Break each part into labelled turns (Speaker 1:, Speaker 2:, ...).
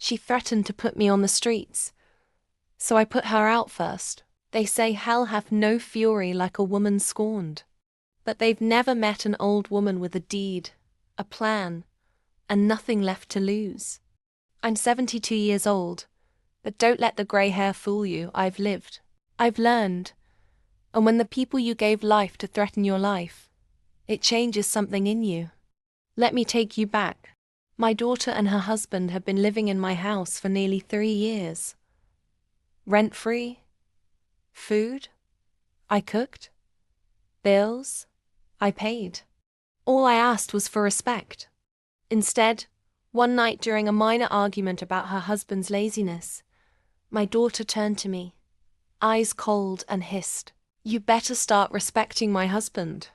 Speaker 1: She threatened to put me on the streets. So I put her out first. They say hell hath no fury like a woman scorned. But they've never met an old woman with a deed, a plan, and nothing left to lose. I'm 72 years old, but don't let the grey hair fool you. I've lived. I've learned. And when the people you gave life to threaten your life, it changes something in you. Let me take you back. My daughter and her husband have been living in my house for nearly 3 years. Rent-free. Food. I cooked. Bills. I paid. All I asked was for respect. Instead, one night during a minor argument about her husband's laziness, my daughter turned to me, eyes cold, and hissed, "You better start respecting my husband.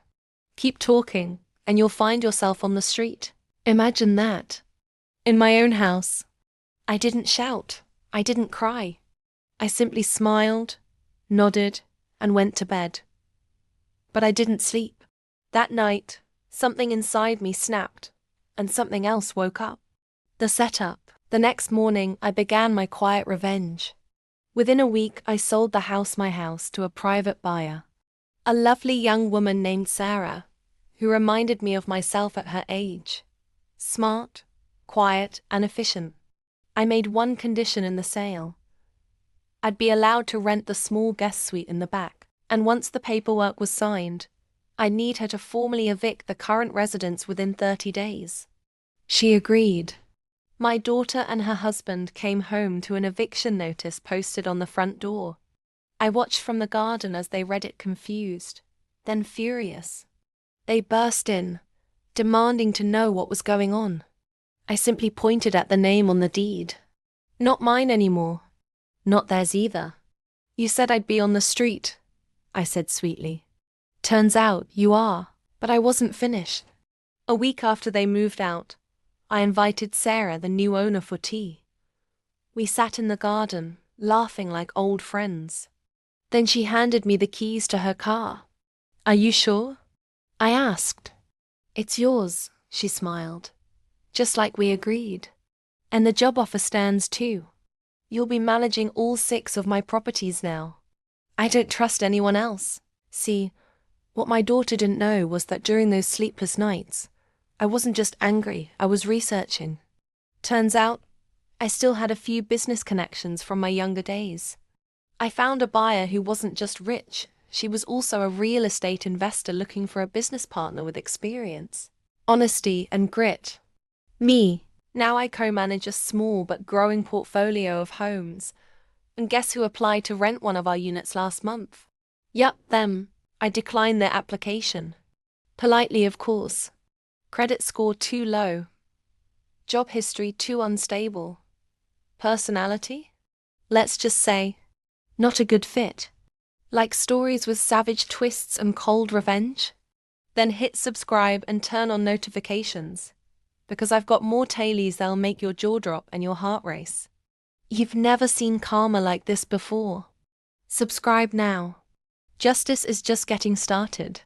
Speaker 1: Keep talking, and you'll find yourself on the street." Imagine that. In my own house. I didn't shout. I didn't cry. I simply smiled, nodded, and went to bed. But I didn't sleep. That night, something inside me snapped, and something else woke up. The setup. The next morning, I began my quiet revenge. Within a week, I sold the house my house to a private buyer. A lovely young woman named Sarah, who reminded me of myself at her age. Smart, quiet, and efficient. I made one condition in the sale. I'd be allowed to rent the small guest suite in the back, and once the paperwork was signed, I'd need her to formally evict the current residents within 30 days. She agreed. My daughter and her husband came home to an eviction notice posted on the front door. I watched from the garden as they read it confused, then furious. They burst in, demanding to know what was going on. I simply pointed at the name on the deed. Not mine anymore. Not theirs either. "You said I'd be on the street," I said sweetly. "Turns out you are." But I wasn't finished. A week after they moved out, I invited Sarah, the new owner, for tea. We sat in the garden, laughing like old friends. Then she handed me the keys to her car. "Are you sure?" I asked. "It's yours," she smiled. "Just like we agreed. And the job offer stands too. You'll be managing all 6 of my properties now. I don't trust anyone else." See, what my daughter didn't know was that during those sleepless nights, I wasn't just angry, I was researching. Turns out, I still had a few business connections from my younger days. I found a buyer who wasn't just rich, she was also a real estate investor looking for a business partner with experience, honesty, and grit. Me. Now I co-manage a small but growing portfolio of homes. And guess who applied to rent one of our units last month? Yup, them. I declined their application. Politely, of course. Credit score too low. Job history too unstable. Personality? Let's just say, not a good fit. Like stories with savage twists and cold revenge? Then hit subscribe and turn on notifications, because I've got more tailies that'll make your jaw drop and your heart race. You've never seen karma like this before. Subscribe now. Justice is just getting started.